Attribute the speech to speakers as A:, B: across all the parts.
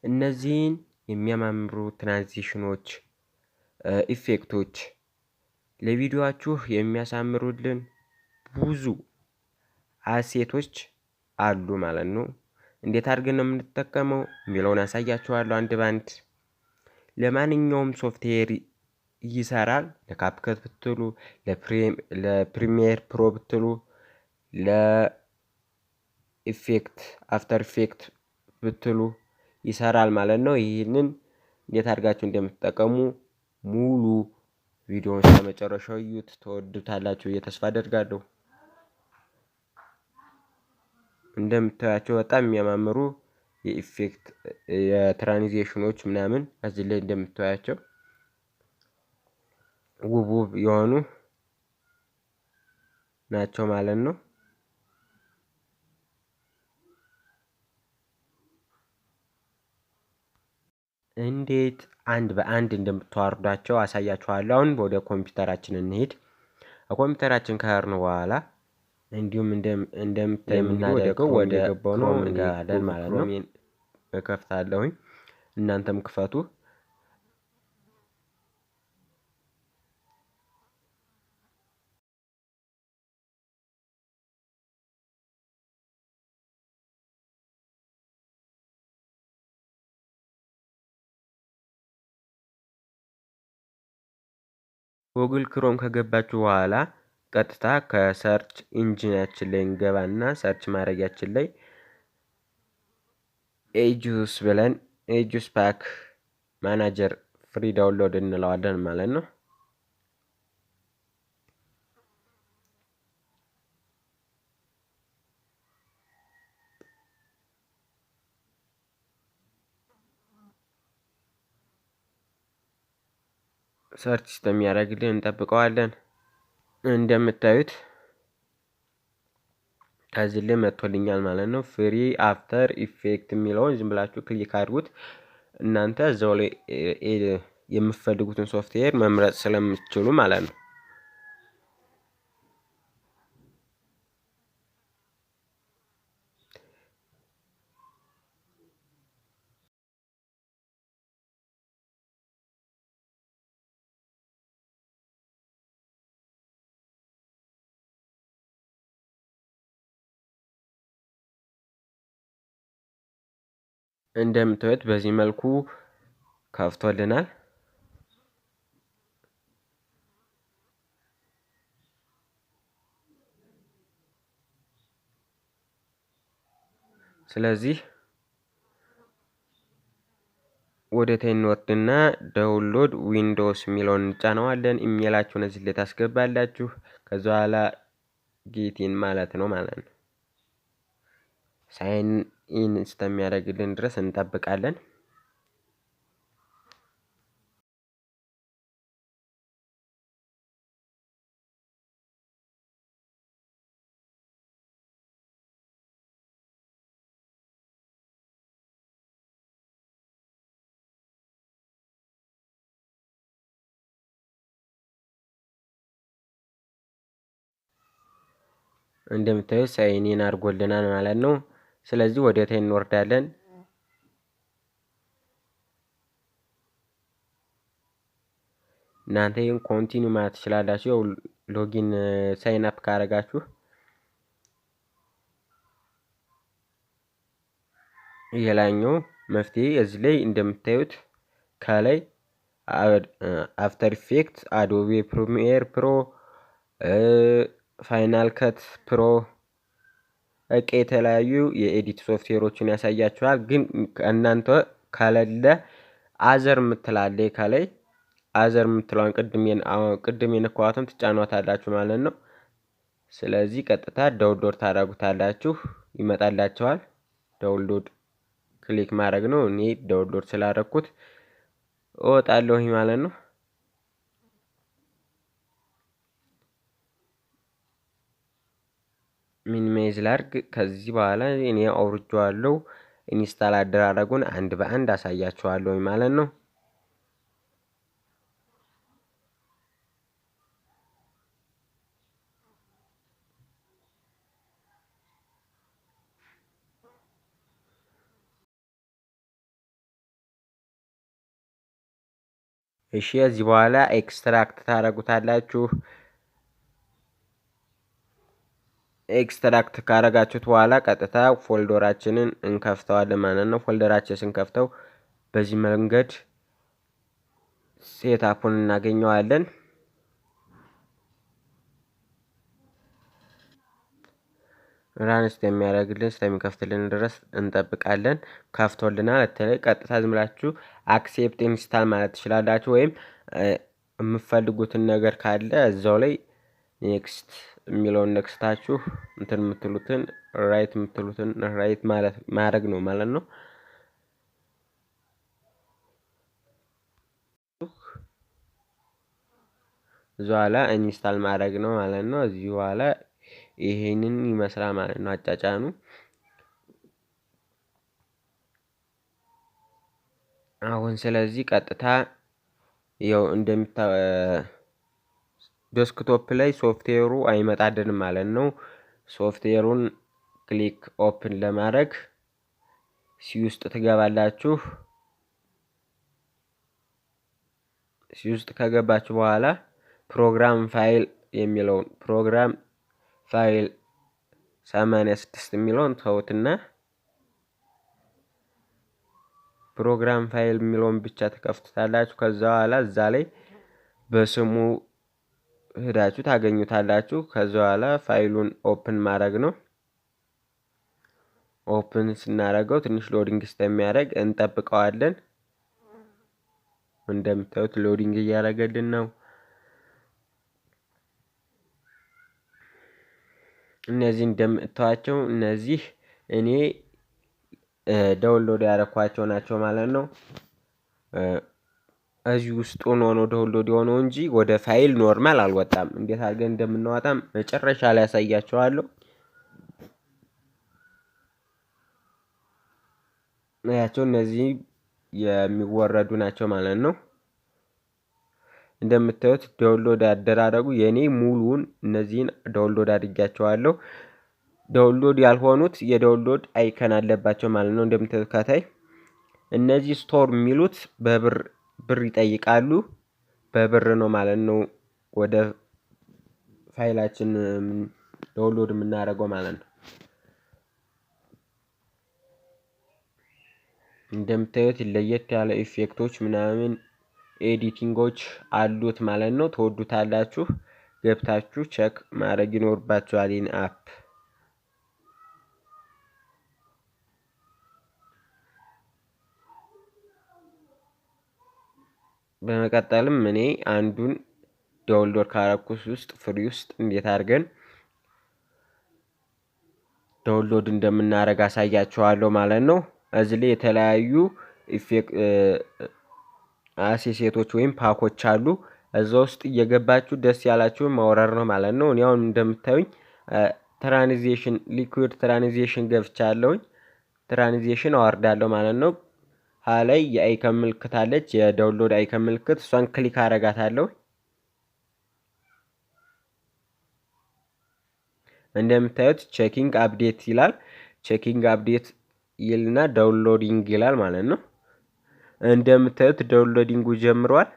A: እነዚህን የሚያማምሩ ትራንዚሽኖች ኢፌክቶች ለቪዲዮአችሁ የሚያሳምሩልን ብዙ አሴቶች አሉ ማለት ነው። እንዴት አድርገን ነው የምንጠቀመው የሚለውን አሳያችኋለሁ አንድ ባንድ። ለማንኛውም ሶፍትዌር ይሰራል። ለካፕከት ብትሉ፣ ለፕሪሚየር ፕሮ ብትሉ፣ ለኢፌክት አፍተር ኢፌክት ብትሉ ይሰራል ማለት ነው። ይህንን እንዴት አድርጋችሁ እንደምትጠቀሙ ሙሉ ቪዲዮውን እስከመጨረሻው እዩት፣ ተወዱታላችሁ ብዬ ተስፋ አደርጋለሁ። እንደምታዩቸው በጣም የሚያማምሩ የኢፌክት የትራንዚሽኖች ምናምን እዚህ ላይ እንደምታዩቸው ውብ የሆኑ ናቸው ማለት ነው። እንዴት አንድ በአንድ እንደምታወርዷቸው አሳያችኋለሁ። አሁን ወደ ኮምፒውተራችን እንሄድ። ኮምፒውተራችን ከሄድን በኋላ እንዲሁም እንደምናደርገው ወደ ክሮም እንገባለን ማለት ነው። እከፍታለሁኝ፣ እናንተም ክፈቱ። ጉግል ክሮም ከገባችሁ በኋላ ቀጥታ ከሰርች ኢንጂናችን ላይ እንገባና ሰርች ማድረጊያችን ላይ ኤጁስ ብለን ኤጁስ ፓክ ማናጀር ፍሪ ዳውንሎድ እንለዋለን ማለት ነው። ሰርች እስከሚያደርግልን እንጠብቀዋለን። እንደምታዩት ከዚህ ላይ መጥቶልኛል ማለት ነው። ፍሪ አፍተር ኢፌክት የሚለውን ዝም ብላችሁ ክሊክ አድርጉት። እናንተ እዛው ላይ የምትፈልጉትን ሶፍትዌር መምረጥ ስለምትችሉ ማለት ነው። እንደምታዩት በዚህ መልኩ ከፍቶልናል። ስለዚህ ወደ ታች እንወርድና ዳውንሎድ ዊንዶውስ የሚለውን እንጫነዋለን። ኢሜላችሁን እዚህ ላይ ታስገባላችሁ። ከዛ በኋላ ጌቲን ማለት ነው። ሳይን ኢን እስከሚያደርግልን ድረስ እንጠብቃለን። እንደምታዩት ሳይን ኢን አድርጎልናል ማለት ነው። ስለዚህ ወደ ታች እንወርዳለን። እናንተ ይሄን ኮንቲኒው ማለት ትችላላችሁ። ያው ሎጊን ሳይን አፕ ካረጋችሁ የላኛው መፍትሄ እዚህ ላይ እንደምታዩት ከላይ አፍተር ኢፌክት፣ አዶቤ ፕሪሚየር ፕሮ፣ ፋይናል ከት ፕሮ የተለያዩ የኤዲት ሶፍትዌሮችን ያሳያችኋል። ግን እናንተ ከሌለ አዘር የምትላለ ከላይ አዘር የምትለውን ቅድም የነካኋትን ትጫኗታላችሁ ማለት ነው። ስለዚህ ቀጥታ ዳውንሎድ ታደርጉታላችሁ፣ ይመጣላችኋል። ዳውንሎድ ክሊክ ማድረግ ነው። እኔ ዳውንሎድ ስላደረኩት እወጣለሁኝ ማለት ነው። ሚኒማይዝ ላድርግ። ከዚህ በኋላ እኔ አውርጄዋለሁ። ኢንስታል አደራረጉን አንድ በአንድ አሳያችኋለሁ ማለት ነው። እሺ እዚህ በኋላ ኤክስትራክት ታረጉታላችሁ። ኤክስትራክት ካረጋችሁት በኋላ ቀጥታ ፎልደራችንን እንከፍተዋለን ማለት ነው። ፎልደራችን ስንከፍተው በዚህ መንገድ ሴትአፑን እናገኘዋለን። ራን እስከሚያደርግልን እስከሚከፍትልን ድረስ እንጠብቃለን። ከፍቶልናል። በተለይ ቀጥታ ዝም ብላችሁ አክሴፕት ኢንስታል ማለት ትችላላችሁ። ወይም የምትፈልጉትን ነገር ካለ እዛው ላይ ኔክስት የሚለውን ነክስታችሁ እንትን የምትሉትን ራይት የምትሉትን ራይት ማለት ማድረግ ነው ማለት ነው። እዚህ በኋላ ኢንስታል ማድረግ ነው ማለት ነው። እዚህ በኋላ ይሄንን ይመስላል ማለት ነው አጫጫኑ። አሁን ስለዚህ ቀጥታ ያው ዴስክቶፕ ላይ ሶፍትዌሩ አይመጣልንም ማለት ነው። ሶፍትዌሩን ክሊክ ኦፕን ለማድረግ ሲ ውስጥ ትገባላችሁ። ሲ ውስጥ ከገባችሁ በኋላ ፕሮግራም ፋይል የሚለውን ፕሮግራም ፋይል 86 የሚለውን ተውትና ፕሮግራም ፋይል የሚለውን ብቻ ተከፍቱታላችሁ። ከዛ በኋላ እዛ ላይ በስሙ ሄዳችሁ ታገኙታላችሁ። ከዛ በኋላ ፋይሉን ኦፕን ማድረግ ነው። ኦፕን ስናደርገው ትንሽ ሎዲንግ እስከሚያደርግ እንጠብቀዋለን። እንደምታዩት ሎዲንግ እያደረገልን ነው። እነዚህ እንደምታዩቸው እነዚህ እኔ ዳውንሎድ ያደረኳቸው ናቸው ማለት ነው። እዚህ ውስጥ ሆኖ ነው ዳውንሎድ የሆነው እንጂ ወደ ፋይል ኖርማል አልወጣም። እንዴት አድርገን እንደምናወጣም መጨረሻ ላይ ያሳያችኋለሁ። ያቸው እነዚህ የሚወረዱ ናቸው ማለት ነው። እንደምታዩት ዳውንሎድ ያደራረጉ የኔ ሙሉውን እነዚህን ዳውንሎድ አድርጋቸዋለሁ። ዳውንሎድ ያልሆኑት የዳውንሎድ አይከን አለባቸው ማለት ነው። እንደምታዩት ከታይ እነዚህ ስቶር የሚሉት ብር ይጠይቃሉ። በብር ነው ማለት ነው ወደ ፋይላችን ዳውንሎድ የምናደርገው ማለት ነው። እንደምታዩት ለየት ያለ ኢፌክቶች ምናምን ኤዲቲንጎች አሉት ማለት ነው። ተወዱታላችሁ። ገብታችሁ ቼክ ማድረግ ይኖርባችኋል ይህን አፕ። በመቀጠልም እኔ አንዱን ዳውንሎድ ካረኩት ውስጥ ፍሪ ውስጥ እንዴት አድርገን ዳውንሎድ እንደምናደርግ አሳያችኋለሁ ማለት ነው። እዚህ ላይ የተለያዩ አሴሴቶች ወይም ፓኮች አሉ። እዛ ውስጥ እየገባችሁ ደስ ያላችሁን ማውረድ ነው ማለት ነው። እኔ አሁን እንደምታዩኝ ትራንዚሽን ሊኩዊድ ትራንዚሽን ገብቻለሁኝ። ትራንዚሽን አወርዳለሁ ማለት ነው። ላይ የአይከን ምልክት አለች፣ የዳውንሎድ አይከን ምልክት። እሷን ክሊክ አረጋታለሁ። እንደምታዩት ቼኪንግ አፕዴት ይላል። ቼኪንግ አፕዴት ይልና ዳውንሎዲንግ ይላል ማለት ነው። እንደምታዩት ዳውንሎዲንጉ ጀምሯል።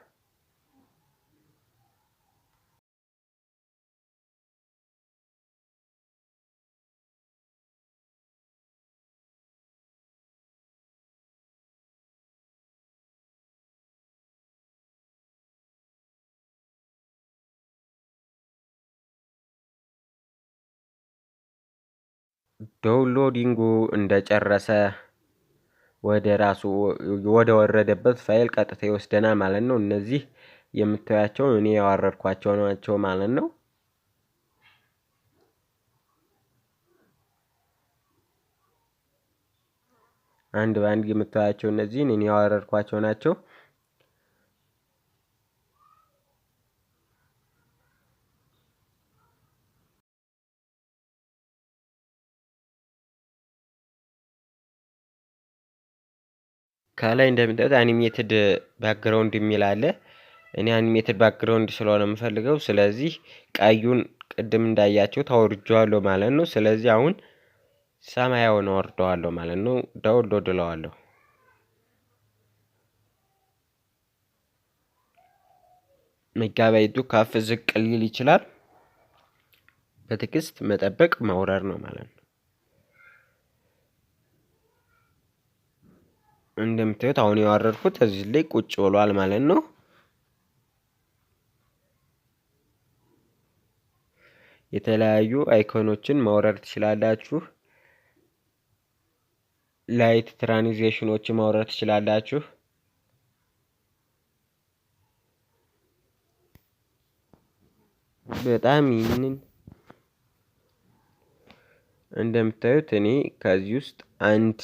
A: ዳውንሎዲንጉ እንደጨረሰ ወደ ወረደበት ፋይል ቀጥታ ይወስደናል ማለት ነው። እነዚህ የምታዩቸው እኔ ያወረድኳቸው ናቸው ማለት ነው። አንድ በአንድ የምታዩቸው እነዚህን እኔ ያወረድኳቸው ናቸው። ከላይ እንደምታዩት አኒሜትድ ባክግራውንድ የሚል አለ። እኔ አኒሜትድ ባክግራውንድ ስለሆነ የምፈልገው፣ ስለዚህ ቀዩን ቅድም እንዳያቸው ታወርጄዋለሁ ማለት ነው። ስለዚህ አሁን ሰማያውን አወርደዋለሁ ማለት ነው። ዳውንሎድ እለዋለሁ። ሜጋባይቱ ከፍ ዝቅ ሊል ይችላል። በትዕግስት መጠበቅ ማውረድ ነው ማለት ነው። እንደምታዩት አሁን ያወረድኩት እዚህ ላይ ቁጭ ብሏል ማለት ነው። የተለያዩ አይኮኖችን ማውረድ ትችላላችሁ። ላይት ትራንዚሽኖችን ማውረድ ትችላላችሁ። በጣም ይህንን እንደምታዩት እኔ ከዚህ ውስጥ አንድ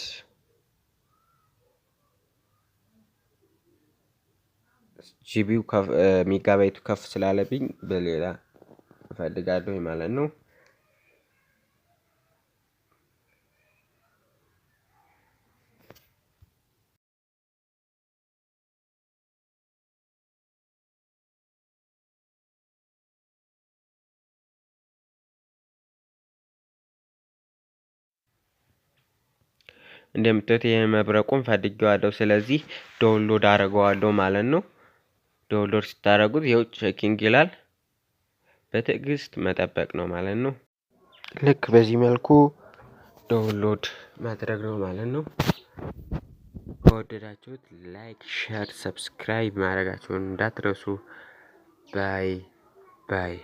A: ጂቢው ሜጋባይቱ ከፍ ስላለብኝ በሌላ እፈልጋለሁ ማለት ነው። እንደምታዩት ይሄ መብረቁን ፈልጌዋለሁ። ስለዚህ ዳውንሎድ አደርገዋለሁ ማለት ነው። ዳውንሎድ ስታደርጉት ይኸው ቼኪንግ ይላል። በትዕግስት መጠበቅ ነው ማለት ነው። ልክ በዚህ መልኩ ዳውንሎድ ማድረግ ነው ማለት ነው። ከወደዳችሁት ላይክ፣ ሼር፣ ሰብስክራይብ ማድረጋችሁን እንዳትረሱ። ባይ ባይ።